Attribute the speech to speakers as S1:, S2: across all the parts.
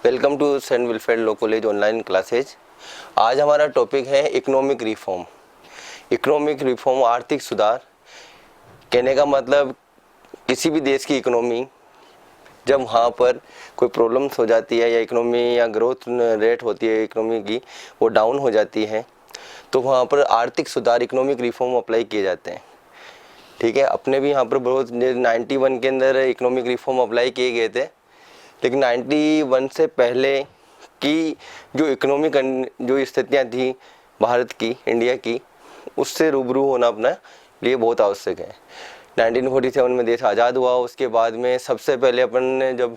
S1: Welcome to Saint Wilfred Law College online classes. आज हमारा topic है इकोनॉमिक रिफॉर्म। इकोनॉमिक रिफॉर्म आर्थिक सुधार। कहने का मतलब किसी भी देश की इकोनॉमी जब वहाँ पर कोई प्रॉब्लम्स हो जाती है या इकोनॉमी या ग्रोथ रेट होती है इकोनॉमी की वो डाउन हो जाती है तो वहाँ पर आर्थिक सुधार इकोनॉमिक रिफॉर्म अप्लाई किए जाते हैं। ठीक है, अपने भी यहाँ पर बहुत 91 के अंदर इकोनॉमिक रिफॉर्म अप्लाई किए गए थे, लेकिन 91 से पहले की जो इकोनॉमिक जो स्थितियाँ थी भारत की, इंडिया की, उससे रूबरू होना अपना लिए बहुत आवश्यक है। 1947 में देश आज़ाद हुआ। उसके बाद में सबसे पहले अपन ने जब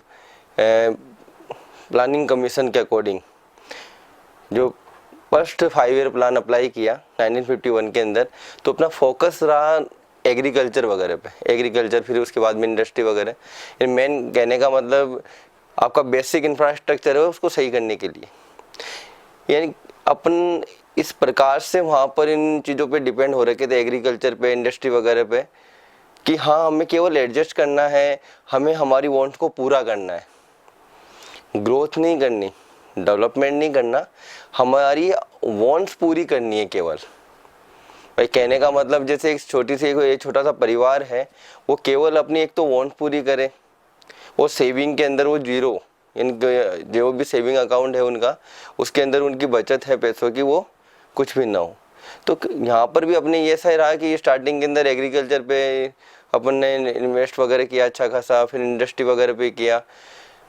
S1: प्लानिंग कमीशन के अकॉर्डिंग जो फर्स्ट 5 ईयर प्लान अप्लाई किया 1951 के अंदर, तो अपना फोकस रहा एग्रीकल्चर वगैरह पे। एग्रीकल्चर, फिर उसके बाद में इंडस्ट्री वगैरह। मेन कहने का मतलब आपका बेसिक इंफ्रास्ट्रक्चर है उसको सही करने के लिए, यानी अपन इस प्रकार से वहाँ पर इन चीज़ों पे डिपेंड हो रखे थे, एग्रीकल्चर पे, इंडस्ट्री वगैरह पे, कि हाँ हमें केवल एडजस्ट करना है, हमें हमारी वांट्स को पूरा करना है, ग्रोथ नहीं करनी, डेवलपमेंट नहीं करना, हमारी वांट्स पूरी करनी है केवल। भाई कहने का मतलब जैसे एक छोटा सा परिवार है, वो केवल अपनी एक तो वांट पूरी करे, वो सेविंग के अंदर वो जीरो, यानी जो भी सेविंग अकाउंट है उनका, उसके अंदर उनकी बचत है पैसों की, वो कुछ भी ना हो। तो यहाँ पर भी अपने ये सही रहा कि स्टार्टिंग के अंदर एग्रीकल्चर पे अपन ने इन्वेस्ट वगैरह किया अच्छा खासा, फिर इंडस्ट्री वगैरह पे किया।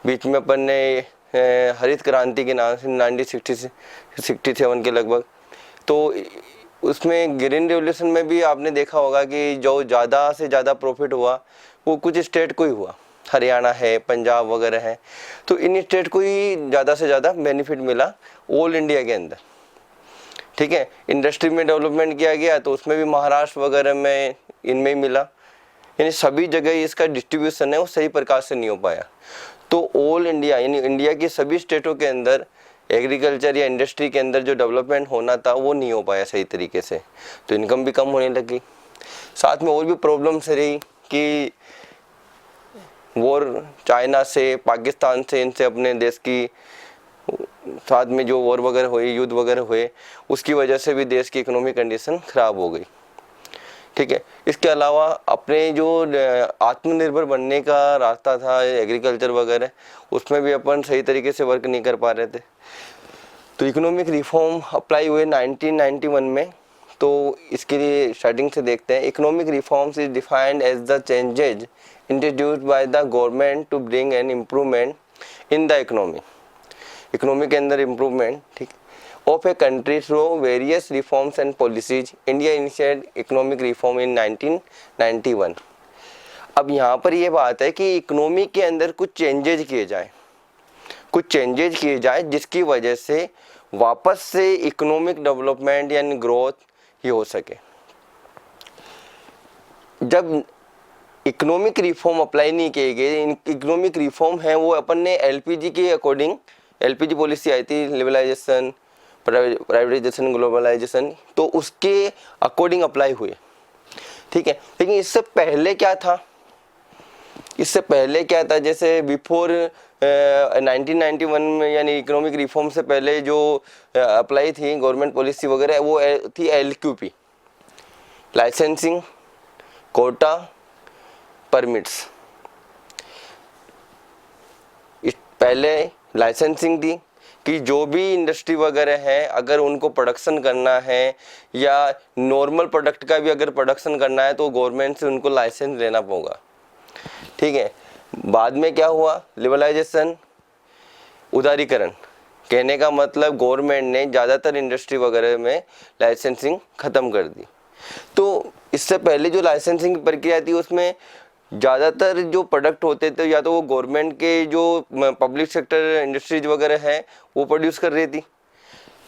S1: बीच में अपन ने हरित क्रांति के नाम से 1967 के लगभग, तो उसमें ग्रीन रेवोल्यूशन में भी आपने देखा होगा कि जो ज़्यादा से ज़्यादा प्रॉफिट हुआ वो कुछ स्टेट को ही हुआ, हरियाणा है, पंजाब वगैरह है। तो इन स्टेट को ही ज़्यादा से ज़्यादा बेनिफिट मिला ऑल इंडिया के अंदर। ठीक है, इंडस्ट्री में डेवलपमेंट किया गया तो उसमें भी महाराष्ट्र वगैरह में इनमें ही मिला, यानी सभी जगह इसका डिस्ट्रीब्यूशन है वो सही प्रकार से नहीं हो पाया। तो ऑल इंडिया यानी इंडिया की सभी स्टेटों के अंदर एग्रीकल्चर या इंडस्ट्री के अंदर जो डेवलपमेंट होना था वो नहीं हो पाया सही तरीके से, तो इनकम भी कम होने लगी। साथ में और भी प्रॉब्लम्स रही कि वॉर चाइना से, पाकिस्तान से, इनसे अपने देश की साथ में जो वॉर वगैरह हुई, युद्ध वगैरह हुए, उसकी वजह से भी देश की इकोनॉमिक कंडीशन ख़राब हो गई। ठीक है, इसके अलावा अपने जो आत्मनिर्भर बनने का रास्ता था एग्रीकल्चर वगैरह, उसमें भी अपन सही तरीके से वर्क नहीं कर पा रहे थे। तो इकोनॉमिक रिफॉर्म अप्लाई हुए 1991 में। तो इसके लिए स्टार्टिंग से देखते हैं। Economic reforms is defined as the changes introduced by the government to bring an improvement in the economy. Economy के अंदर इम्प्रूवमेंट, ठीक, of a country through various reforms and policies. India initiated economic reform in 1991. अब यहाँ पर ये बात है कि इकोनॉमी के अंदर कुछ चेंजेज किए जाए जिसकी वजह से वापस से इकोनॉमिक डेवलपमेंट यानी ग्रोथ ही हो सके। जब इकोनॉमिक रिफॉर्म अप्लाई नहीं किए गए, इकोनॉमिक रिफॉर्म है वो अपन ने एलपीजी के अकॉर्डिंग, एलपीजी पॉलिसी आई थी, लिबरलाइजेशन, प्राइवेटाइजेशन, ग्लोबलाइजेशन, तो उसके अकॉर्डिंग अप्लाई हुए। ठीक है, लेकिन इससे पहले क्या था, जैसे बिफोर 1991 में, यानी इकोनॉमिक रिफॉर्म से पहले जो अप्लाई थी गवर्नमेंट पॉलिसी वगैरह, वो थी एलक्यूपी, लाइसेंसिंग, कोटा, परमिट्स। पहले लाइसेंसिंग थी कि जो भी इंडस्ट्री वगैरह है अगर उनको प्रोडक्शन करना है या नॉर्मल प्रोडक्ट का भी अगर प्रोडक्शन करना है तो गवर्नमेंट से उनको लाइसेंस लेना होगा। ठीक है, बाद में क्या हुआ, लिबरलाइजेशन, उदारीकरण। कहने का मतलब गवर्नमेंट ने ज़्यादातर इंडस्ट्री वगैरह में लाइसेंसिंग ख़त्म कर दी। तो इससे पहले जो लाइसेंसिंग की प्रक्रिया थी उसमें ज़्यादातर जो प्रोडक्ट होते थे या तो वो गवर्नमेंट के जो पब्लिक सेक्टर इंडस्ट्रीज वगैरह है वो प्रोड्यूस कर रही थी,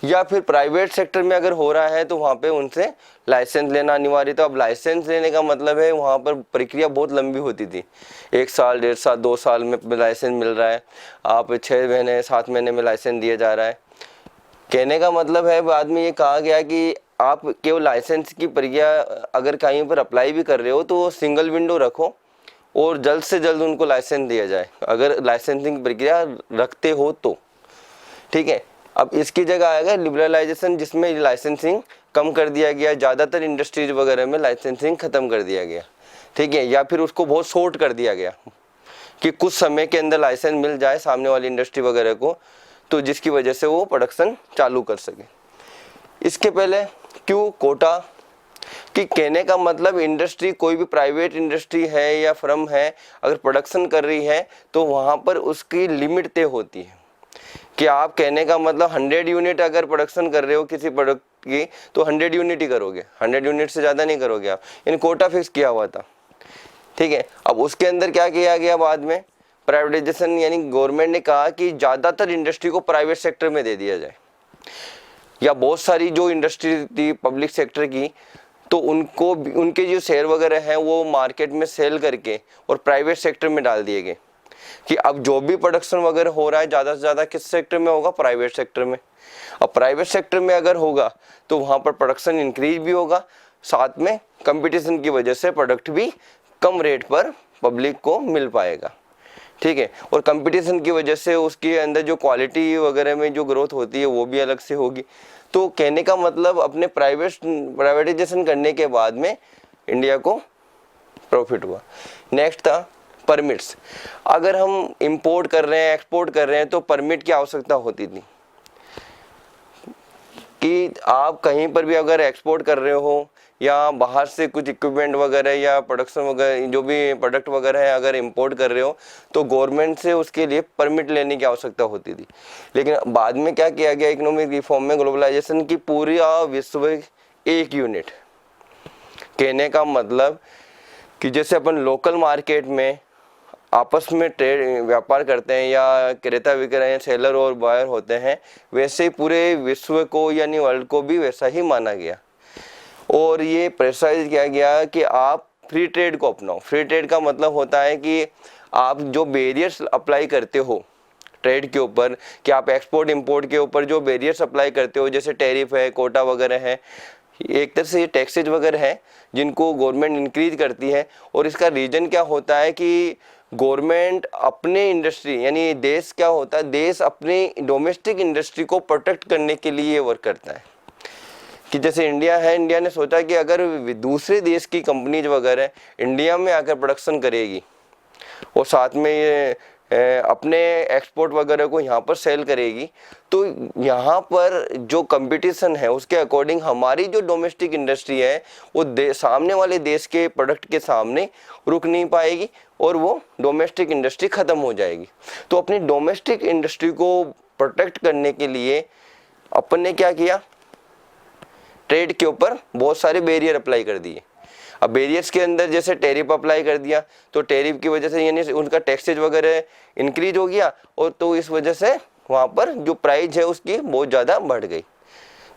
S1: या फिर प्राइवेट सेक्टर में अगर हो रहा है तो वहाँ पे उनसे लाइसेंस लेना अनिवार्य था। अब लाइसेंस लेने का मतलब है वहाँ पर प्रक्रिया बहुत लंबी होती थी, 1 साल, 1.5 साल, 2 साल में लाइसेंस मिल रहा है, आप 6 महीने, 7 महीने में लाइसेंस दिया जा रहा है। कहने का मतलब है बाद में ये कहा गया कि आप केवल लाइसेंस की प्रक्रिया अगर कहीं पर अप्लाई भी कर रहे हो तो सिंगल विंडो रखो, और जल्द से जल्द उनको लाइसेंस दिया जाए, अगर लाइसेंसिंग प्रक्रिया रखते हो तो। ठीक है, अब इसकी जगह आएगा लिबरलाइजेशन, जिसमें लाइसेंसिंग कम कर दिया गया, ज़्यादातर इंडस्ट्रीज वगैरह में लाइसेंसिंग ख़त्म कर दिया गया। ठीक है, या फिर उसको बहुत शॉर्ट कर दिया गया कि कुछ समय के अंदर लाइसेंस मिल जाए सामने वाली इंडस्ट्री वगैरह को, तो जिसकी वजह से वो प्रोडक्शन चालू कर सके। इसके पहले क्यों कोटा, कि कहने का मतलब इंडस्ट्री, कोई भी प्राइवेट इंडस्ट्री है या फर्म है, अगर प्रोडक्शन कर रही है तो वहाँ पर उसकी लिमिट तय होती है। कि आप कहने का मतलब 100 यूनिट अगर प्रोडक्शन कर रहे हो किसी प्रोडक्ट की, तो 100 यूनिट ही करोगे, 100 यूनिट से ज़्यादा नहीं करोगे आप। इन कोटा फिक्स किया हुआ था। ठीक है, अब उसके अंदर क्या किया गया बाद में, प्राइवेटाइजेशन, यानी गवर्नमेंट ने कहा कि ज़्यादातर इंडस्ट्री को प्राइवेट सेक्टर में दे दिया जाए, या बहुत सारी जो इंडस्ट्री थी पब्लिक सेक्टर की, तो उनको उनके जो शेयर वगैरह हैं वो मार्केट में सेल करके और प्राइवेट सेक्टर में डाल दिए गए। कि अब जो भी प्रोडक्शन वगैरह हो रहा है ज़्यादा से ज़्यादा किस सेक्टर में होगा, प्राइवेट सेक्टर में। अब प्राइवेट सेक्टर में अगर होगा तो वहाँ पर प्रोडक्शन इंक्रीज भी होगा, साथ में कंपटीशन की वजह से प्रोडक्ट भी कम रेट पर पब्लिक को मिल पाएगा। ठीक है, और कंपटीशन की वजह से उसके अंदर जो क्वालिटी वगैरह में जो ग्रोथ होती है वो भी अलग से होगी। तो कहने का मतलब अपने प्राइवेटाइजेशन करने के बाद में इंडिया को प्रॉफिट हुआ। नेक्स्ट था परमिट्स। अगर हम इंपोर्ट कर रहे हैं, एक्सपोर्ट कर रहे हैं, तो परमिट की आवश्यकता होती थी कि आप कहीं पर भी अगर एक्सपोर्ट कर रहे हो या बाहर से कुछ इक्विपमेंट वगैरह या प्रोडक्शन वगैरह जो भी प्रोडक्ट वगैरह है अगर इंपोर्ट कर रहे हो, तो गवर्नमेंट से उसके लिए परमिट लेने की आवश्यकता होती थी। लेकिन बाद में क्या किया गया इकोनॉमिक रिफॉर्म में, ग्लोबलाइजेशन की पूरी विश्व एक यूनिट। कहने का मतलब कि जैसे अपन लोकल मार्केट में आपस में ट्रेड व्यापार करते हैं या क्रेता विक्रय सेलर और बायर होते हैं, वैसे ही पूरे विश्व को यानी वर्ल्ड को भी वैसा ही माना गया। और ये प्रेशराइज किया गया कि आप फ्री ट्रेड को अपनाओ। फ्री ट्रेड का मतलब होता है कि आप जो बैरियर्स अप्लाई करते हो ट्रेड के ऊपर, कि आप एक्सपोर्ट इंपोर्ट के ऊपर जो बैरियर्स अप्लाई करते हो, जैसे टैरिफ है, कोटा वगैरह है, एक तरह से ये टैक्सेज वगैरह है जिनको गवर्नमेंट इंक्रीज करती है। और इसका रीजन क्या होता है कि गवर्नमेंट अपने इंडस्ट्री यानी देश क्या होता है, देश अपने डोमेस्टिक इंडस्ट्री को प्रोटेक्ट करने के लिए वर्क करता है। कि जैसे इंडिया है, इंडिया ने सोचा कि अगर दूसरे देश की कंपनीज वगैरह इंडिया में आकर प्रोडक्शन करेगी और साथ में ये अपने एक्सपोर्ट वगैरह को यहाँ पर सेल करेगी, तो यहाँ पर जो कंपटीशन है उसके अकॉर्डिंग हमारी जो डोमेस्टिक इंडस्ट्री है वो सामने वाले देश के प्रोडक्ट के सामने रुक नहीं पाएगी और वो डोमेस्टिक इंडस्ट्री ख़त्म हो जाएगी। तो अपनी डोमेस्टिक इंडस्ट्री को प्रोटेक्ट करने के लिए अपन ने क्या किया, ट्रेड के ऊपर बहुत सारे बैरियर अप्लाई कर दिए। अब बैरियर्स के अंदर जैसे टैरिफ अप्लाई कर दिया, तो टैरिफ की वजह से यानी उनका टैक्सेज वगैरह इंक्रीज हो गया, और तो इस वजह से वहाँ पर जो प्राइस है उसकी बहुत ज़्यादा बढ़ गई,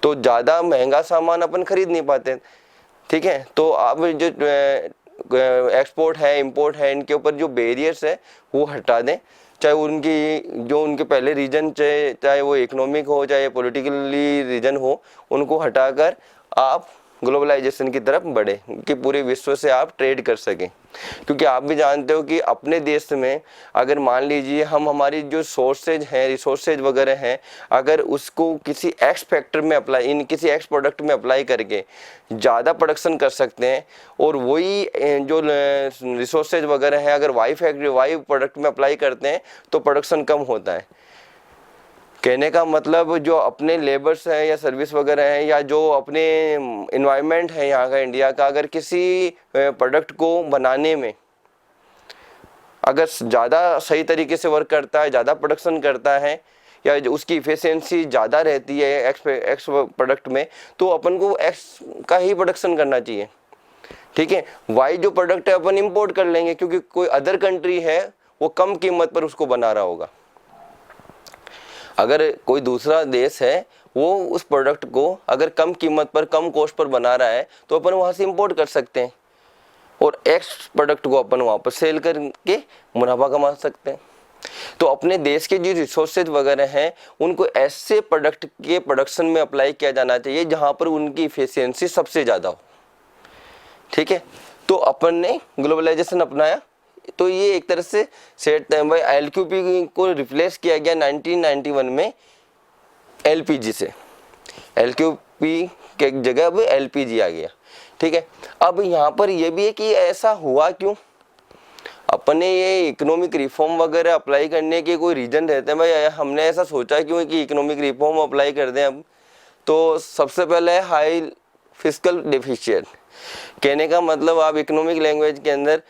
S1: तो ज़्यादा महंगा सामान अपन खरीद नहीं पाते। ठीक है, तो आप जो एक्सपोर्ट है, इंपोर्ट है, इनके ऊपर जो बैरियर्स है वो हटा दें, चाहे उनकी जो उनके पहले रीजन चाहे वो इकोनॉमिक हो चाहे पॉलिटिकली रीजन हो, उनको हटाकर आप ग्लोबलाइजेशन की तरफ बढ़े कि पूरे विश्व से आप ट्रेड कर सकें। क्योंकि आप भी जानते हो कि अपने देश में अगर मान लीजिए हम हमारी जो सोर्सेज हैं, रिसोर्सेज वगैरह हैं, अगर उसको किसी एक्स फैक्टर में अप्लाई किसी एक्स प्रोडक्ट में अप्लाई करके ज़्यादा प्रोडक्शन कर सकते हैं, और वही जो रिसोर्सेज वगैरह हैं अगर वाई प्रोडक्ट में अप्लाई करते हैं तो प्रोडक्शन कम होता है। कहने का मतलब जो अपने लेबर्स हैं या सर्विस वगैरह हैं या जो अपने इन्वायरमेंट है यहाँ का इंडिया का, अगर किसी प्रोडक्ट को बनाने में अगर ज़्यादा सही तरीके से वर्क करता है, ज़्यादा प्रोडक्शन करता है या उसकी इफिशियंसी ज़्यादा रहती है एक्स प्रोडक्ट में, तो अपन को एक्स का ही प्रोडक्शन करना चाहिए। ठीक है, वाई जो प्रोडक्ट है अपन इंपोर्ट कर लेंगे क्योंकि कोई अदर कंट्री है वो कम कीमत पर उसको बना रहा होगा। अगर कोई दूसरा देश है वो उस प्रोडक्ट को अगर कम कीमत पर कम कॉस्ट पर बना रहा है तो अपन वहाँ से इंपोर्ट कर सकते हैं और एक्स प्रोडक्ट को अपन वहाँ पर सेल करके मुनाफा कमा सकते हैं। तो अपने देश के जो रिसोर्सेज वगैरह हैं उनको ऐसे प्रोडक्ट के प्रोडक्शन में अप्लाई किया जाना चाहिए जहाँ पर उनकी इफिशियंसी सबसे ज़्यादा हो। ठीक है, तो अपन ने ग्लोबलाइजेशन अपनाया तो ये एक तरह से सेट भाई LQP को रिप्लेस किया गया 1991 में LPG से। LQP के जगह अब LPG आ गया, ठीक है। अब यहाँ पर ये भी है कि ऐसा हुआ क्यों, अपने ये इकोनॉमिक रिफॉर्म वगैरह अप्लाई करने के कोई रीजन रहते हैं भाई, हमने ऐसा सोचा क्यों कि इकोनॉमिक रिफॉर्म अप्लाई कर दें अब। तो सबसे पहले है हाई फिस्कल डिफिशिएंट। कहने का मतलब आप इकोनॉमिक लैंग्वेज के अंदर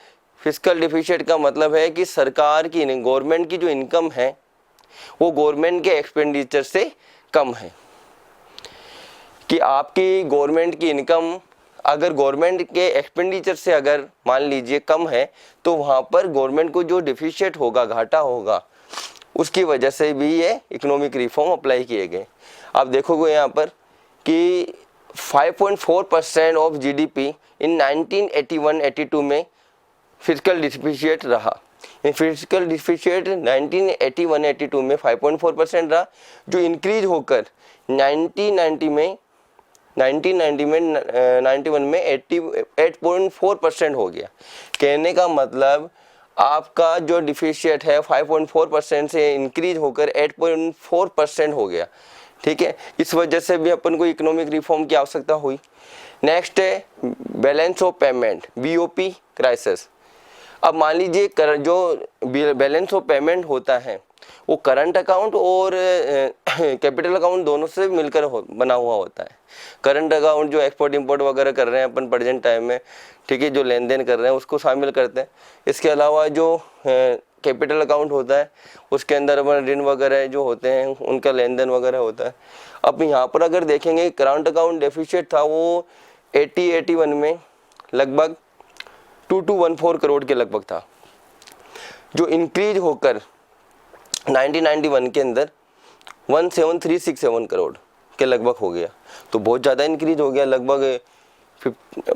S1: फिस्कल डिफिशिएंट का मतलब है कि सरकार की गवर्नमेंट की जो इनकम है वो गवर्नमेंट के एक्सपेंडिचर से कम है। कि आपकी गवर्नमेंट की इनकम अगर गवर्नमेंट के एक्सपेंडिचर से अगर मान लीजिए कम है तो वहाँ पर गवर्नमेंट को जो डिफिशिएंट होगा, घाटा होगा, उसकी वजह से भी ये इकोनॉमिक रिफॉर्म अप्लाई किए गए। आप देखोगे यहाँ पर कि 5.4% ऑफ GDP इन 1981-82 में फिजिकल डिफिशिएंट रहा। फिजिकल डिफिशिएंट 1981-82 में 5.4% रहा, जो इंक्रीज होकर 1991 में 88.4% हो गया। कहने का मतलब आपका जो डिफिशिएंट है 5.4% से इंक्रीज होकर 8.4% हो गया, ठीक है। इस वजह से भी अपन को इकोनॉमिक रिफॉर्म की आवश्यकता हुई। नेक्स्ट है balance of payment, BOP crisis. अब मान लीजिए जो बैलेंस ऑफ पेमेंट होता है वो करंट अकाउंट और कैपिटल अकाउंट दोनों से मिलकर बना हुआ होता है। करंट अकाउंट जो एक्सपोर्ट इंपोर्ट वगैरह कर रहे हैं अपन प्रेजेंट टाइम में, ठीक है, जो लेन देन कर रहे हैं उसको शामिल करते हैं। इसके अलावा जो कैपिटल अकाउंट होता है उसके अंदर अपन ऋण वगैरह जो होते हैं उनका लेन देन वगैरह होता है। अब यहाँ पर अगर देखेंगे करंट अकाउंट डेफिशिएंट था वो 80-81 में लगभग 2214 करोड़ के लगभग था, जो इंक्रीज होकर 1991 के अंदर 17367 करोड़ के लगभग हो गया। तो बहुत ज़्यादा इंक्रीज हो गया, लगभग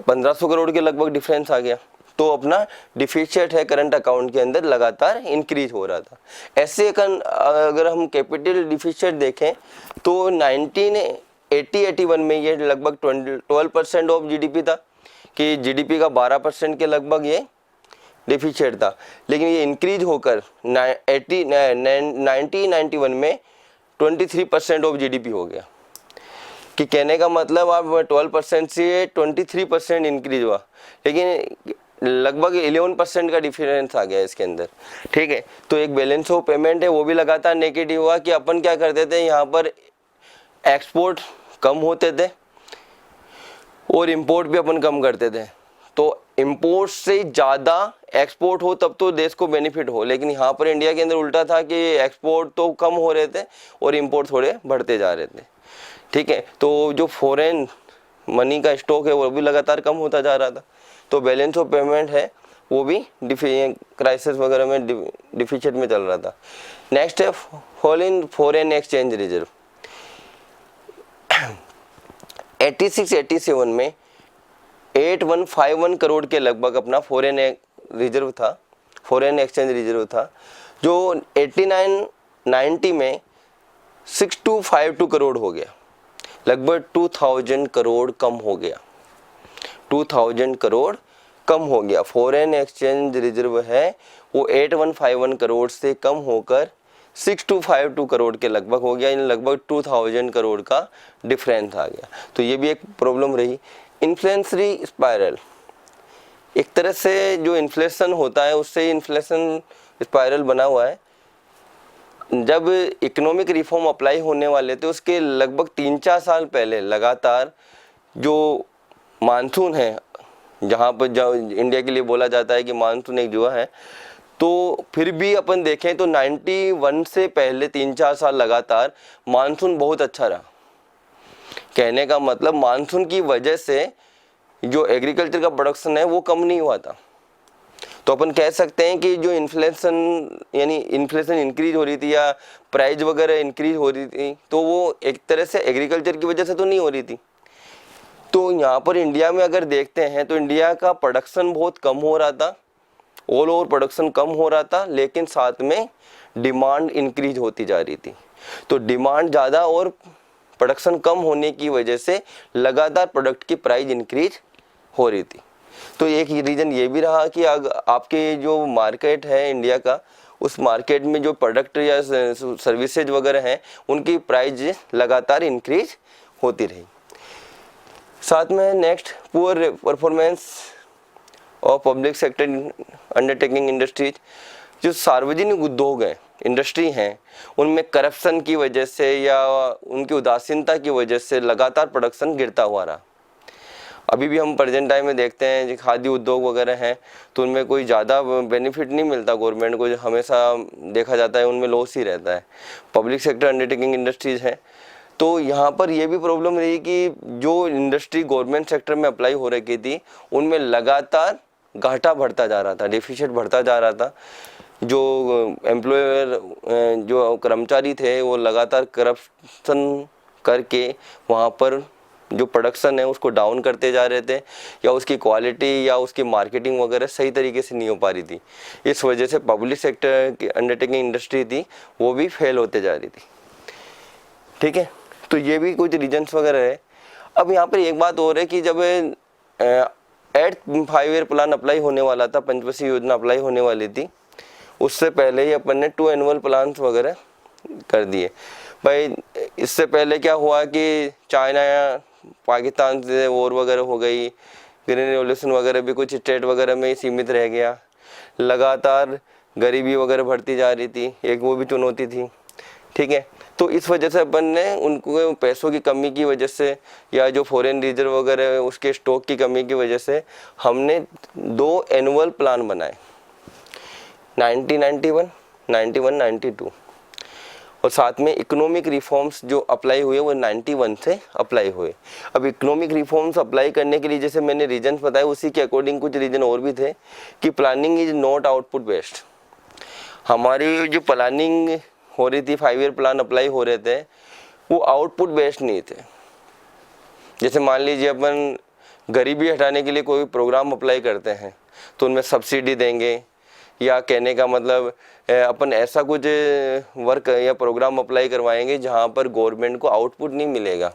S1: 1500 करोड़ के लगभग डिफरेंस आ गया। तो अपना डिफिशिएंट है करंट अकाउंट के अंदर लगातार इंक्रीज हो रहा था। ऐसे अगर हम कैपिटल डिफिशिएंट देखें तो 1980-81 में ये लगभग 12% ऑफ GDP था, कि GDP का 12% के लगभग ये डिफिशिएंट था। लेकिन ये इंक्रीज होकर 1991 में 23% ऑफ GDP हो गया। कि कहने का मतलब आप 12% से 23% इंक्रीज हुआ, लेकिन लगभग 11% का डिफरेंस आ गया इसके अंदर, ठीक है। तो एक बैलेंस ऑफ पेमेंट है वो भी लगातार नेगेटिव हुआ। कि अपन क्या करते थे, यहाँ पर एक्सपोर्ट कम होते थे और इंपोर्ट भी अपन कम करते थे। तो इंपोर्ट से ज़्यादा एक्सपोर्ट हो तब तो देश को बेनिफिट हो, लेकिन यहाँ पर इंडिया के अंदर उल्टा था कि एक्सपोर्ट तो कम हो रहे थे और इंपोर्ट थोड़े बढ़ते जा रहे थे, ठीक है। तो जो फॉरेन मनी का स्टॉक है वो भी लगातार कम होता जा रहा था। तो बैलेंस ऑफ पेमेंट है वो भी क्राइसिस वगैरह में डिफिशिएंट में चल रहा था। नेक्स्ट है fall in foreign exchange reserve. 86-87 में 8151 करोड़ के लगभग अपना फॉरेन रिजर्व था, फॉरेन एक्सचेंज रिजर्व था, जो 89-90 में 6252 करोड़ हो गया, लगभग 2000 करोड़ कम हो गया। 2000 करोड़ कम हो गया। फॉरेन एक्सचेंज रिजर्व है वो 8151 करोड़ से कम होकर 6252 करोड़ के लगभग हो गया, यानी लगभग 2000 करोड़ का डिफरेंस आ गया। तो ये भी एक प्रॉब्लम रही। इन्फ्लेशनरी स्पाइरल, एक तरह से जो इन्फ्लेशन होता है उससे इन्फ्लेशन स्पाइरल बना हुआ है। जब इकोनॉमिक रिफॉर्म अप्लाई होने वाले थे उसके लगभग 3-4 साल पहले लगातार जो मानसून है, जहाँ पर इंडिया के लिए बोला जाता है कि मानसून एक जुआ है, तो फिर भी अपन देखें तो 91 से पहले 3-4 साल लगातार मानसून बहुत अच्छा रहा। कहने का मतलब मानसून की वजह से जो एग्रीकल्चर का प्रोडक्शन है वो कम नहीं हुआ था। तो अपन कह सकते हैं कि जो इन्फ्लेशन यानी इन्फ्लेशन इंक्रीज हो रही थी या प्राइस वगैरह इंक्रीज हो रही थी, तो वो एक तरह से एग्रीकल्चर की वजह से तो नहीं हो रही थी। तो यहाँ पर इंडिया में अगर देखते हैं तो इंडिया का प्रोडक्शन बहुत कम हो रहा था, ऑल ओवर प्रोडक्शन कम हो रहा था, लेकिन साथ में डिमांड इंक्रीज होती जा रही थी। तो डिमांड ज़्यादा और प्रोडक्शन कम होने की वजह से लगातार प्रोडक्ट की प्राइस इंक्रीज हो रही थी। तो एक रीज़न ये भी रहा कि आपके जो मार्केट है इंडिया का, उस मार्केट में जो प्रोडक्ट या सर्विसेज वगैरह हैं उनकी प्राइस लगातार इंक्रीज होती रही। साथ में नेक्स्ट, पुअर परफॉर्मेंस और पब्लिक सेक्टर अंडरटेकिंग इंडस्ट्रीज। जो सार्वजनिक उद्योग हैं, इंडस्ट्री हैं, उनमें करप्शन की वजह से या उनकी उदासीनता की वजह से लगातार प्रोडक्शन गिरता हुआ रहा। अभी भी हम प्रेजेंट टाइम में देखते हैं जो खादी उद्योग वगैरह हैं तो उनमें कोई ज़्यादा बेनिफिट नहीं मिलता गवर्नमेंट को, जो हमेशा देखा जाता है उनमें लॉस ही रहता है। पब्लिक सेक्टर अंडरटेकिंग इंडस्ट्रीज़ हैं तो यहाँ पर ये भी प्रॉब्लम रही कि जो इंडस्ट्री गवर्नमेंट सेक्टर में अप्लाई हो रखी थी उनमें लगातार घाटा बढ़ता जा रहा था, डेफिसिट बढ़ता जा रहा था। जो एम्प्लॉयर, जो कर्मचारी थे वो लगातार करप्शन करके वहाँ पर जो प्रोडक्शन है उसको डाउन करते जा रहे थे, या उसकी क्वालिटी या उसकी मार्केटिंग वगैरह सही तरीके से नहीं हो पा रही थी। इस वजह से पब्लिक सेक्टर की अंडरटेकिंग इंडस्ट्री थी वो भी फेल होते जा रही थी। ठीक है, तो ये भी कुछ रीजन्स वगैरह है। अब यहाँ पर एक बात और है कि जब 8th 5 ईयर प्लान अप्लाई होने वाला था, पंचवर्षीय योजना अप्लाई होने वाली थी, उससे पहले ही अपन ने 2 एनुअल प्लान्स वगैरह कर दिए। भाई इससे पहले क्या हुआ कि चाइना या पाकिस्तान से वॉर वगैरह हो गई, ग्रीन रेवोल्यूशन वगैरह भी कुछ स्टेट वगैरह में ही सीमित रह गया, लगातार गरीबी वगैरह बढ़ती जा रही थी, एक वो भी चुनौती थी। ठीक है, तो इस वजह से अपन ने उनको पैसों की कमी की वजह से या जो फॉरेन रिजर्व वगैरह उसके स्टॉक की कमी की वजह से हमने 2 एनुअल प्लान बनाए, 1991, 91, 92, और साथ में इकोनॉमिक रिफॉर्म्स जो अप्लाई हुए वो 91 से अप्लाई हुए। अब इकोनॉमिक रिफॉर्म्स अप्लाई करने के लिए जैसे मैंने रीजन बताए उसी के अकॉर्डिंग कुछ रीजन और भी थे कि planning is not output based. हमारी जो प्लानिंग हो रही थी, 5 ईयर प्लान अप्लाई हो रहे थे, वो आउटपुट बेस्ड नहीं थे। जैसे मान लीजिए अपन गरीबी हटाने के लिए कोई प्रोग्राम अप्लाई करते हैं तो उनमें सब्सिडी देंगे, या कहने का मतलब अपन ऐसा कुछ वर्क या प्रोग्राम अप्लाई करवाएंगे जहां पर गवर्नमेंट को आउटपुट नहीं मिलेगा।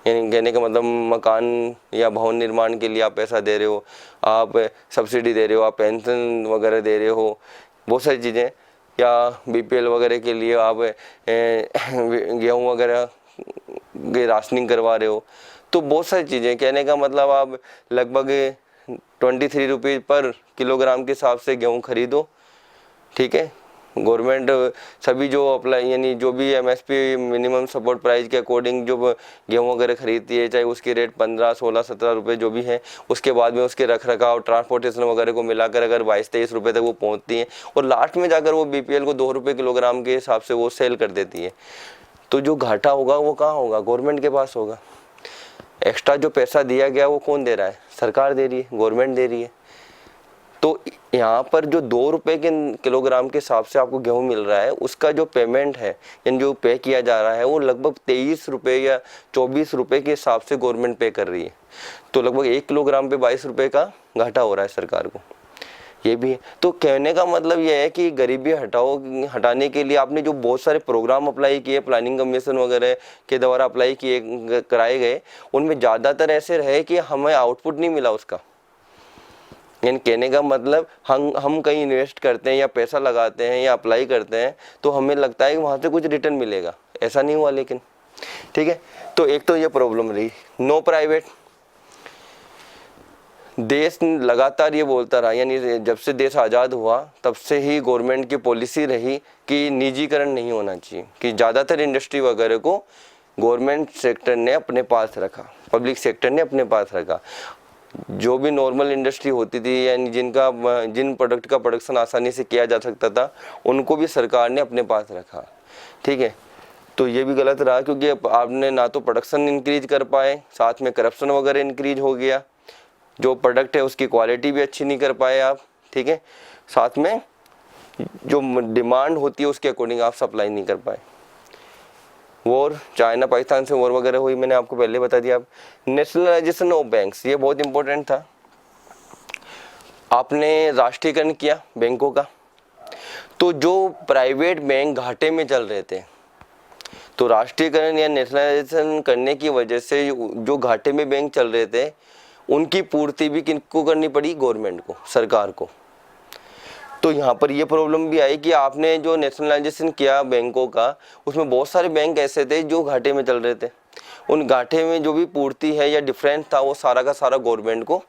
S1: यानी कहने का मतलब मकान या भवन निर्माण के लिए आप पैसा दे रहे हो, आप सब्सिडी दे रहे हो, आप पेंशन वगैरह दे रहे हो, बहुत सारी चीज़ें, या बीपीएल वगैरह के लिए आप गेहूँ वगैरह की राशनिंग करवा रहे हो, तो बहुत सारी चीज़ें। कहने का मतलब आप लगभग 23 रुपये पर किलोग्राम के हिसाब से गेहूँ खरीदो। ठीक है, गवर्नमेंट सभी जो अप्लाई यानी जो भी एमएसपी मिनिमम सपोर्ट प्राइस के अकॉर्डिंग जो गेहूँ वगैरह खरीदती है, चाहे उसकी रेट 15, 16, 17 रुपये जो भी है, उसके बाद में उसके रख रखाव ट्रांसपोर्टेशन वगैरह को मिलाकर अगर 22-23 रुपये तक वो पहुँचती है, और लास्ट में जाकर वो बीपीएल को 2 रुपये किलोग्राम के हिसाब से वो सेल कर देती है। तो जो घाटा होगा वो कहाँ होगा? गवर्नमेंट के पास होगा। एक्स्ट्रा जो पैसा दिया गया वो कौन दे रहा है? सरकार दे रही है, गवर्नमेंट दे रही है। तो यहाँ पर जो 2 रुपये के किलोग्राम के हिसाब से आपको गेहूँ मिल रहा है, उसका जो पेमेंट है यानी जो पे किया जा रहा है वो लगभग 23 रुपये या 24 रुपये के हिसाब से गवर्नमेंट पे कर रही है। तो लगभग 1 किलोग्राम पे 22 रुपये का घाटा हो रहा है सरकार को। ये भी है। तो कहने का मतलब ये है कि गरीबी हटाने के लिए आपने जो बहुत सारे प्रोग्राम अप्लाई किए, प्लानिंग कमीशन वगैरह के द्वारा अप्लाई किए कराए गए, उनमें ज़्यादातर ऐसे रहे कि हमें आउटपुट नहीं मिला उसका। यानी कहने का मतलब हम कहीं इन्वेस्ट करते हैं या पैसा लगाते हैं या अप्लाई करते हैं तो हमें लगता है कि वहाँ से कुछ रिटर्न मिलेगा, ऐसा नहीं हुआ लेकिन। ठीक है, तो एक तो ये प्रॉब्लम रही। नो प्राइवेट, देश लगातार ये बोलता रहा, यानी जब से देश आज़ाद हुआ तब से ही गवर्नमेंट की पॉलिसी रही कि निजीकरण नहीं होना चाहिए, कि ज़्यादातर इंडस्ट्री वगैरह को गवर्नमेंट सेक्टर ने अपने पास रखा, पब्लिक सेक्टर ने अपने पास रखा। जो भी नॉर्मल इंडस्ट्री होती थी यानी जिन प्रोडक्ट का प्रोडक्शन आसानी से किया जा सकता था उनको भी सरकार ने अपने पास रखा। ठीक है, तो ये भी गलत रहा क्योंकि आपने ना तो प्रोडक्शन इंक्रीज कर पाए, साथ में करप्शन वगैरह इंक्रीज हो गया, जो प्रोडक्ट है उसकी क्वालिटी भी अच्छी नहीं कर पाए आप। ठीक है, साथ में जो डिमांड होती है उसके अकॉर्डिंग आप सप्लाई नहीं कर पाए। वॉर, चाइना पाकिस्तान से वॉर वगैरह हुई, मैंने आपको पहले बता दिया। नेशनलाइजेशन ऑफ बैंक्स, ये बहुत इंपॉर्टेंट था। आपने राष्ट्रीयकरण किया बैंकों का, तो जो प्राइवेट बैंक घाटे में चल रहे थे, तो राष्ट्रीयकरण या नेशनलाइजेशन करने की वजह से जो घाटे में बैंक चल रहे थे उनकी पूर्ति भी किनको करनी पड़ी, गवर्नमेंट को, सरकार को। तो यहाँ पर ये प्रॉब्लम भी आई कि आपने जो नेशनलाइजेशन किया बैंकों का, उसमें बहुत सारे बैंक ऐसे थे जो घाटे में चल रहे थे। उन घाटे में जो भी पूर्ति है या डिफरेंस था वो सारा का सारा गवर्नमेंट को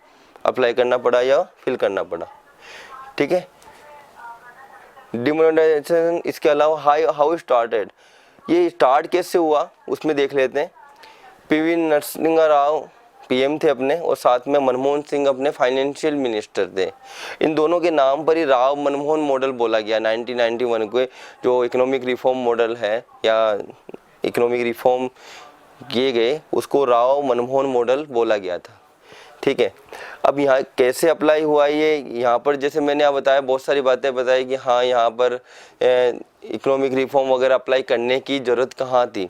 S1: अप्लाई करना पड़ा या फिल करना पड़ा। ठीक है। डिमोनेटाइजेशन, इसके अलावा हाउ स्टार्टेड, ये स्टार्ट कैसे हुआ उसमें देख लेते हैं। पीवी नरसिम्हा राव पीएम थे अपने, और साथ में मनमोहन सिंह अपने फाइनेंशियल मिनिस्टर थे। इन दोनों के नाम पर ही राव मनमोहन मॉडल बोला गया। 1991 के जो इकोनॉमिक रिफॉर्म मॉडल है या इकोनॉमिक रिफॉर्म किए गए, उसको राव मनमोहन मॉडल बोला गया था। ठीक है। अब यहाँ कैसे अप्लाई हुआ ये, यहाँ पर जैसे मैंने आप बताया, बहुत सारी बातें बताई कि हाँ यहाँ पर इकोनॉमिक रिफॉर्म वगैरह अप्लाई करने की ज़रूरत कहाँ थी।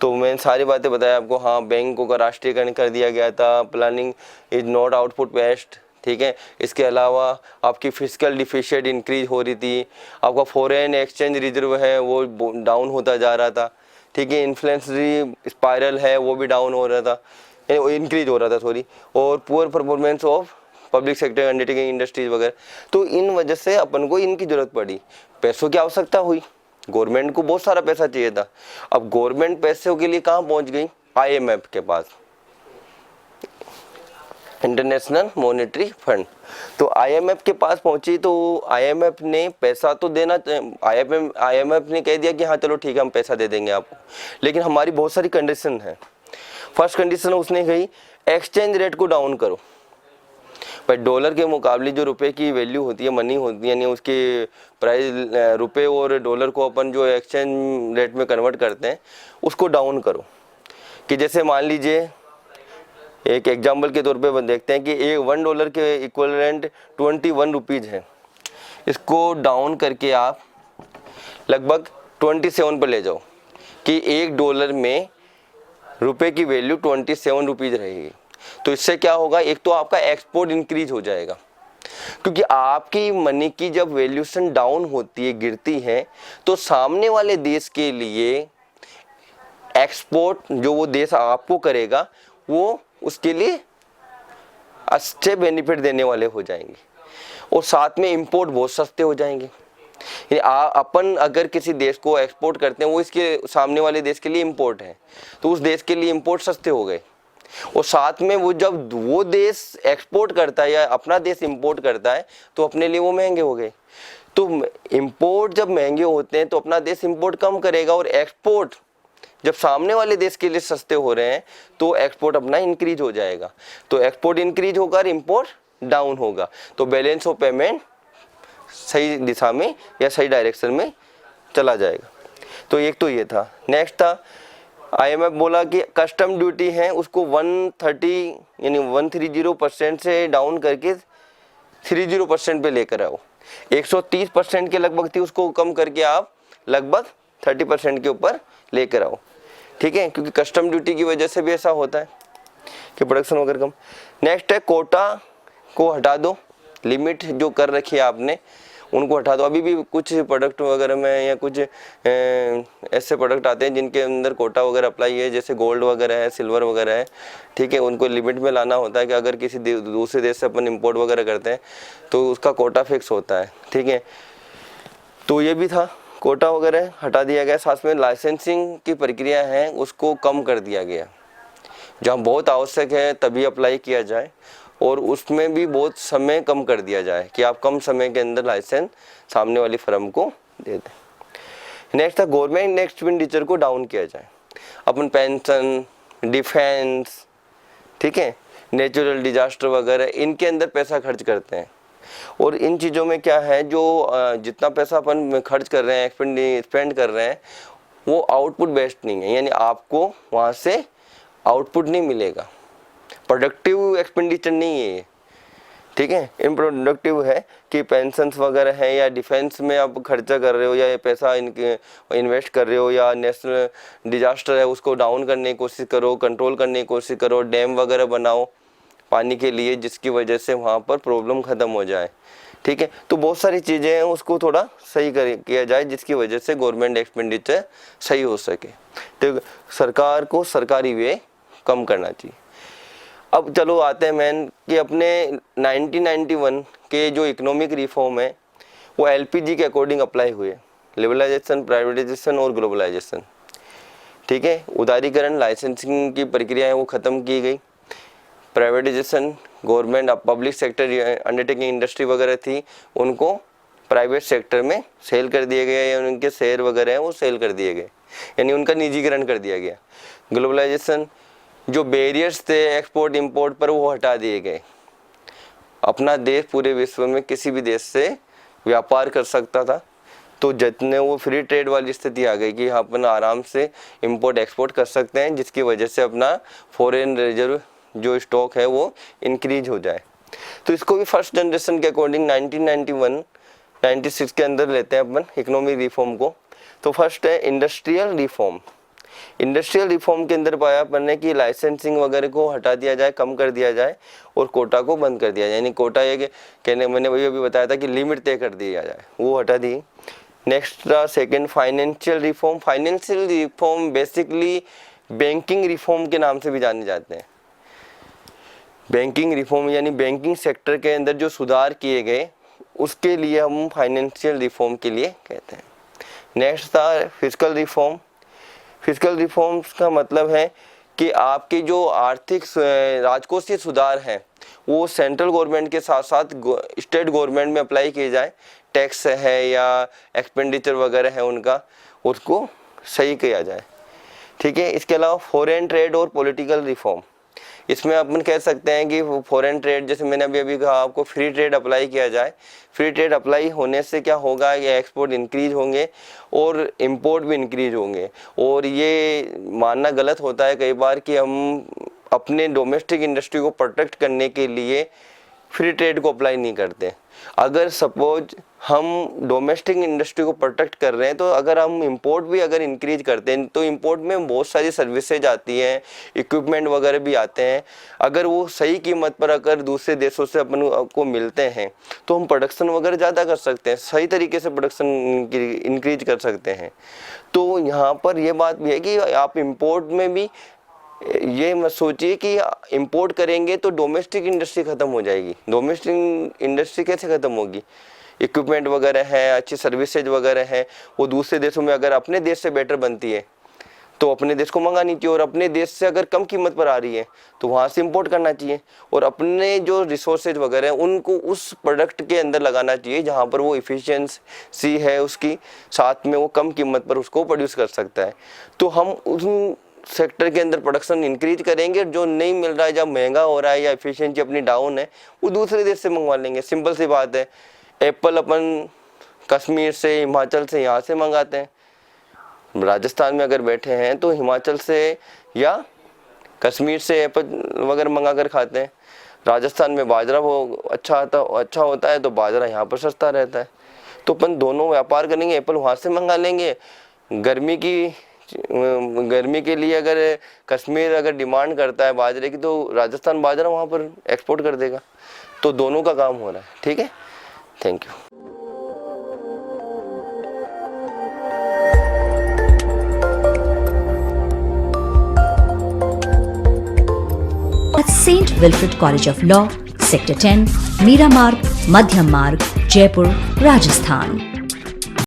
S1: तो मैंने सारी बातें बताया आपको। हाँ, बैंकों का राष्ट्रीयकरण कर दिया गया था, planning is not output based. ठीक है। इसके अलावा आपकी फिजिकल डिफिशिएंट इंक्रीज हो रही थी, आपका फॉरेन एक्सचेंज रिजर्व है वो डाउन होता जा रहा था। ठीक है। इन्फ्लेशनरी स्पाइरल है वो भी डाउन हो रहा था, इंक्रीज हो रहा था, सॉरी। और poor performance of public sector undertaking industries वगैरह। तो इन वजह से अपन को इनकी जरूरत पड़ी, पैसों की आवश्यकता हुई, गवर्नमेंट को बहुत सारा पैसा चाहिए था। अब गवर्नमेंट पैसों के लिए कहाँ पहुंच गई, आईएमएफ के पास, इंटरनेशनल मॉनेटरी फंड। तो आईएमएफ के पास पहुंची, तो आईएमएफ ने पैसा तो देना, आईएमएफ ने कह दिया कि हाँ चलो ठीक है हम पैसा दे देंगे आपको, लेकिन हमारी बहुत सारी कंडीशन है। फर्स्ट कंडीशन उसने कही एक्सचेंज रेट को डाउन करो। भाई डॉलर के मुकाबले जो रुपए की वैल्यू होती है, मनी होती है, यानी उसके प्राइस, रुपए और डॉलर को अपन जो एक्सचेंज रेट में कन्वर्ट करते हैं उसको डाउन करो। कि जैसे मान लीजिए एक एग्जाम्पल के तौर पे देखते हैं कि एक $1 के इक्विवेलेंट 21 रुपीज़ है, इसको डाउन करके आप लगभग 27 पर ले जाओ कि $1 में रुपए की वैल्यू 27 रुपीज़ रहेगी। तो इससे क्या होगा, एक तो आपका एक्सपोर्ट इंक्रीज हो जाएगा, क्योंकि आपकी मनी की जब वैल्यूएशन डाउन होती है, गिरती है, तो सामने वाले देश के लिए एक्सपोर्ट जो वो देश आपको करेगा वो उसके लिए अच्छे बेनिफिट देने वाले हो जाएंगे, और साथ में इंपोर्ट बहुत सस्ते हो जाएंगे। अपन अगर किसी देश को एक्सपोर्ट करते हैं, वो इसके सामने वाले देश के लिए इंपोर्ट है, तो उस देश के लिए इंपोर्ट सस्ते हो गए, और साथ में वो जब वो देश एक्सपोर्ट करता है या अपना देश इंपोर्ट करता है तो अपने लिए वो महंगे हो गए। तो इंपोर्ट जब महंगे होते हैं तो अपना देश इंपोर्ट कम करेगा, और एक्सपोर्ट जब सामने वाले देश के लिए सस्ते हो रहे हैं तो एक्सपोर्ट अपना इंक्रीज हो जाएगा। तो एक्सपोर्ट इंक्रीज होगा, इंपोर्ट डाउन होगा, तो बैलेंस ऑफ पेमेंट सही दिशा में या सही डायरेक्शन में चला जाएगा। तो एक तो ये था। नेक्स्ट था, आईएमएफ बोला कि कस्टम ड्यूटी है उसको 130 यानी 130% से डाउन करके 30% पे लेकर आओ। 130% के लगभग थी, उसको कम करके आप लगभग 30% के ऊपर लेकर आओ। ठीक है, क्योंकि कस्टम ड्यूटी की वजह से भी ऐसा होता है कि प्रोडक्शन वगैरह कम। नेक्स्ट है, कोटा को हटा दो, लिमिट जो कर रखी है आपने उनको हटा दो। अभी भी कुछ प्रोडक्ट वगैरह में या कुछ ऐसे प्रोडक्ट आते हैं जिनके अंदर कोटा वगैरह अप्लाई है, जैसे गोल्ड वगैरह है, सिल्वर वगैरह है। ठीक है, उनको लिमिट में लाना होता है कि अगर किसी दूसरे देश से अपन इंपोर्ट वगैरह करते हैं तो उसका कोटा फिक्स होता है। ठीक है, तो ये भी था, कोटा वगैरह हटा दिया गया। साथ में लाइसेंसिंग की प्रक्रिया है उसको कम कर दिया गया, जहाँ बहुत आवश्यक है तभी अप्लाई किया जाए, और उसमें भी बहुत समय कम कर दिया जाए कि आप कम समय के अंदर लाइसेंस सामने वाली फर्म को दे दें। नेक्स्ट था, गवर्नमेंट एक्सपेंडिचर को डाउन किया जाए। अपन पेंशन, डिफेंस, ठीक है, नेचुरल डिजास्टर वगैरह इनके अंदर पैसा खर्च करते हैं, और इन चीज़ों में क्या है, जो जितना पैसा अपन खर्च कर रहे हैं, स्पेंड कर रहे हैं, वो आउटपुट बेस्ड नहीं है, यानी आपको वहाँ से आउटपुट नहीं मिलेगा। प्रोडक्टिव एक्सपेंडिचर नहीं है ये। ठीक है, इनप्रोडक्टिव है कि पेंशन्स वगैरह है या डिफेंस में आप खर्चा कर रहे हो या ये पैसा इन्वेस्ट कर रहे हो, या नेशनल डिजास्टर है उसको डाउन करने की कोशिश करो, कंट्रोल करने की कोशिश करो, डैम वगैरह बनाओ पानी के लिए जिसकी वजह से वहाँ पर प्रॉब्लम ख़त्म हो जाए। ठीक है, तो बहुत सारी चीज़ें हैं उसको थोड़ा सही किया जाए जिसकी वजह से गवर्नमेंट एक्सपेंडिचर सही हो सके। तो सरकार को सरकारी व्यय कम करना चाहिए। अब चलो आते हैं मैन कि अपने 1991 के जो इकोनॉमिक रिफॉर्म है वो एलपीजी के अकॉर्डिंग अप्लाई हुए, लिबरलाइजेशन, प्राइवेटाइजेशन और ग्लोबलाइजेशन। ठीक है, उदारीकरण, लाइसेंसिंग की प्रक्रिया है वो ख़त्म की गई। प्राइवेटाइजेशन, गवर्नमेंट अब पब्लिक सेक्टर अंडरटेकिंग इंडस्ट्री वगैरह थी उनको प्राइवेट सेक्टर में सेल कर दिए गए, या उनके शेयर वगैरह हैं वो सेल कर दिए गए, यानी उनका निजीकरण कर दिया गया। ग्लोबलाइजेशन, जो बैरियर्स थे एक्सपोर्ट इंपोर्ट पर वो हटा दिए गए। अपना देश पूरे विश्व में किसी भी देश से व्यापार कर सकता था, तो जितने वो फ्री ट्रेड वाली स्थिति आ गई कि अपन आराम से इंपोर्ट एक्सपोर्ट कर सकते हैं, जिसकी वजह से अपना फॉरेन रिजर्व जो स्टॉक है वो इंक्रीज हो जाए। तो इसको भी फर्स्ट जनरेशन के अकॉर्डिंग 1991-96 के अंदर लेते हैं अपन इकोनॉमिक रिफॉर्म को। तो फर्स्ट है इंडस्ट्रियल रिफॉर्म। इंडस्ट्रियल रिफॉर्म के अंदर पाया अपन ने कि लाइसेंसिंग वगैरह को हटा दिया जाए, कम कर दिया जाए और कोटा को बंद कर दिया जाए, यानी कोटा ये कहने मैंने वही अभी बताया था कि लिमिट तय कर दिया जाए, वो हटा दी। Next second financial reform. Financial reform basically banking reform के नाम से भी जाने जाते हैं। बैंकिंग रिफॉर्म यानी बैंकिंग सेक्टर के अंदर जो सुधार किए गए उसके लिए हम फाइनेंशियल रिफॉर्म के लिए कहते हैं। नेक्स्ट था फिस्कल रिफॉर्म। फिस्कल रिफॉर्म्स का मतलब है कि आपके जो आर्थिक राजकोषीय सुधार हैं वो सेंट्रल गवर्नमेंट के साथ साथ स्टेट गवर्नमेंट में अप्लाई किए जाए। टैक्स है या एक्सपेंडिचर वगैरह है उनका, उसको सही किया जाए। ठीक है, इसके अलावा फॉरेन ट्रेड और पॉलिटिकल रिफॉर्म। इसमें अपन कह सकते हैं कि फॉरेन ट्रेड, जैसे मैंने अभी कहा आपको, फ्री ट्रेड अप्लाई किया जाए। फ्री ट्रेड अप्लाई होने से क्या होगा, ये एक्सपोर्ट इंक्रीज होंगे और इंपोर्ट भी इंक्रीज होंगे। और ये मानना गलत होता है कई बार कि हम अपने डोमेस्टिक इंडस्ट्री को प्रोटेक्ट करने के लिए फ्री ट्रेड को अप्लाई नहीं करते। अगर सपोज हम डोमेस्टिक इंडस्ट्री को प्रोटेक्ट कर रहे हैं, तो अगर हम इंपोर्ट भी अगर इंक्रीज करते हैं, तो इंपोर्ट में बहुत सारी सर्विसेज आती हैं, इक्विपमेंट वगैरह भी आते हैं। अगर वो सही कीमत पर अगर दूसरे देशों से अपन को मिलते हैं तो हम प्रोडक्शन वगैरह ज़्यादा कर सकते हैं, सही तरीके से प्रोडक्शन इंक्रीज कर सकते हैं। तो यहाँ पर यह बात भी है कि आप इंपोर्ट में भी ये मत सोचिए कि इंपोर्ट करेंगे तो डोमेस्टिक इंडस्ट्री खत्म हो जाएगी। डोमेस्टिक इंडस्ट्री कैसे खत्म होगी? इक्विपमेंट वगैरह है, अच्छी सर्विसेज वगैरह है, वो दूसरे देशों में अगर अपने देश से बेटर बनती है तो अपने देश को मंगानी चाहिए, और अपने देश से अगर कम कीमत पर आ रही है तो वहाँ से इंपोर्ट करना चाहिए, और अपने जो रिसोर्सेज वगैरह हैं उनको उस प्रोडक्ट के अंदर लगाना चाहिए जहाँ पर वो इफ़िशियंसी है उसकी, साथ में वो कम कीमत पर उसको प्रोड्यूस कर सकता है। तो हम उन सेक्टर के अंदर प्रोडक्शन इंक्रीज करेंगे, जो नहीं मिल रहा है, जब महंगा हो रहा है या एफिशिएंसी अपनी डाउन है, वो दूसरे देश से मंगवा लेंगे। सिंपल सी बात है। एप्पल अपन कश्मीर से, हिमाचल से, यहाँ से मंगाते हैं। राजस्थान में अगर बैठे हैं तो हिमाचल से या कश्मीर से एप्पल वगैरह मंगा कर खाते हैं। राजस्थान में बाजरा वो अच्छा होता है, तो बाजरा यहाँ पर सस्ता रहता है। तो अपन दोनों व्यापार करेंगे, एप्पल वहाँ से मंगा लेंगे। गर्मी के लिए अगर कश्मीर अगर डिमांड करता है बाजरे की, तो राजस्थान बाजरा वहाँ पर एक्सपोर्ट कर देगा। तो दोनों का काम हो रहा है। ठीक है, thank you.
S2: At St. Wilfrid College of Law, Sector 10, Meera Marg, Madhyam Marg, Jaipur, Rajasthan.